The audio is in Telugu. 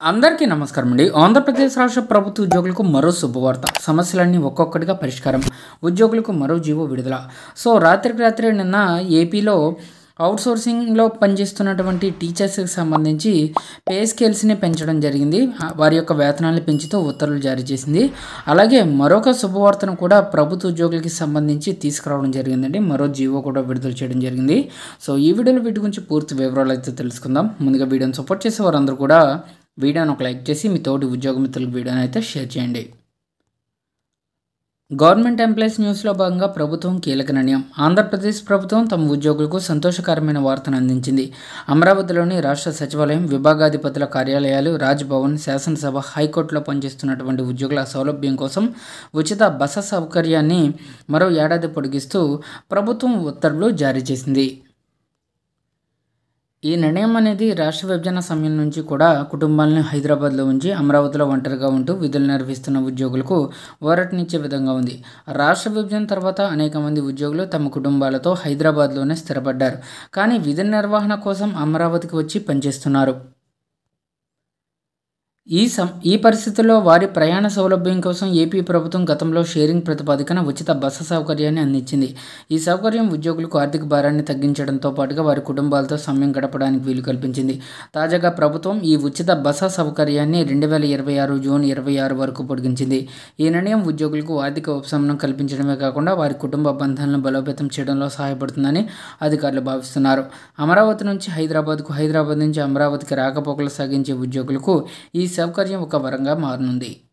అందరికీ నమస్కారం అండి. ఆంధ్రప్రదేశ్ రాష్ట్ర ప్రభుత్వ ఉద్యోగులకు మరో శుభవార్త. సమస్యలన్నీ ఒక్కొక్కటిగా పరిష్కారం. ఉద్యోగులకు మరో జీవో విడుదల. రాత్రికి రాత్రే నిన్న ఏపీలో అవుట్సోర్సింగ్లో పనిచేస్తున్నటువంటి టీచర్స్కి సంబంధించి పే స్కేల్స్ని పెంచడం జరిగింది. వారి యొక్క వేతనాలను పెంచుతూ ఉత్తర్వులు జారీ చేసింది. అలాగే మరొక శుభవార్తను కూడా ప్రభుత్వ ఉద్యోగులకి సంబంధించి తీసుకురావడం జరిగిందండి. మరో జీవో కూడా విడుదల చేయడం జరిగింది. ఈ వీడియోలో వీటి గురించి పూర్తి వివరాలు అయితే తెలుసుకుందాం. ముందుగా వీడియోని సపోర్ట్ చేసే వారందరూ కూడా వీడియోని ఒక లైక్ చేసి మీ తోటి ఉద్యోగ మిత్రులకు వీడియోని అయితే షేర్ చేయండి. గవర్నమెంట్ ఎంప్లాయీస్ న్యూస్లో భాగంగా ప్రభుత్వం కీలక నిర్ణయం. ఆంధ్రప్రదేశ్ ప్రభుత్వం తమ ఉద్యోగులకు సంతోషకరమైన వార్తను అందించింది. అమరావతిలోని రాష్ట్ర సచివాలయం, విభాగాధిపతుల కార్యాలయాలు, రాజ్భవన్, శాసనసభ, హైకోర్టులో పనిచేస్తున్నటువంటి ఉద్యోగుల సౌలభ్యం కోసం ఉచిత బస సౌకర్యాన్ని మరో ఏడాది పొడిగిస్తూ ప్రభుత్వం ఉత్తర్వులు జారీ చేసింది. ఈ నిర్ణయం అనేది రాష్ట్ర విభజన సమయం నుంచి కూడా కుటుంబాలను హైదరాబాద్లో ఉంచి అమరావతిలో ఒంటరిగా ఉంటూ విధులు నిర్వహిస్తున్న ఉద్యోగులకు ఊరటనిచ్చే విధంగా ఉంది. రాష్ట్ర విభజన తర్వాత అనేక మంది ఉద్యోగులు తమ కుటుంబాలతో హైదరాబాద్లోనే స్థిరపడ్డారు. కానీ విధి నిర్వహణ కోసం అమరావతికి వచ్చి పనిచేస్తున్నారు. ఈ పరిస్థితుల్లో వారి ప్రయాణ సౌలభ్యం కోసం ఏపీ ప్రభుత్వం గతంలో షేరింగ్ ప్రతిపాదికన ఉచిత బస సౌకర్యాన్ని అందించింది. ఈ సౌకర్యం ఉద్యోగులకు ఆర్థిక భారాన్ని తగ్గించడంతో పాటుగా వారి కుటుంబాలతో సమయం గడపడానికి వీలు కల్పించింది. తాజాగా ప్రభుత్వం ఈ ఉచిత బస సౌకర్యాన్ని 2026 జూన్ 26 వరకు పొడిగించింది. ఈ నిర్ణయం ఉద్యోగులకు ఆర్థిక ఉపశమనం కల్పించడమే కాకుండా వారి కుటుంబ బంధాలను బలోపేతం చేయడంలో సహాయపడుతుందని అధికారులు భావిస్తున్నారు. అమరావతి నుంచి హైదరాబాద్ నుంచి అమరావతికి రాకపోకలు సాగించే ఉద్యోగులకు ఈ సౌకర్యం ఒక వరంగా మారనుంది.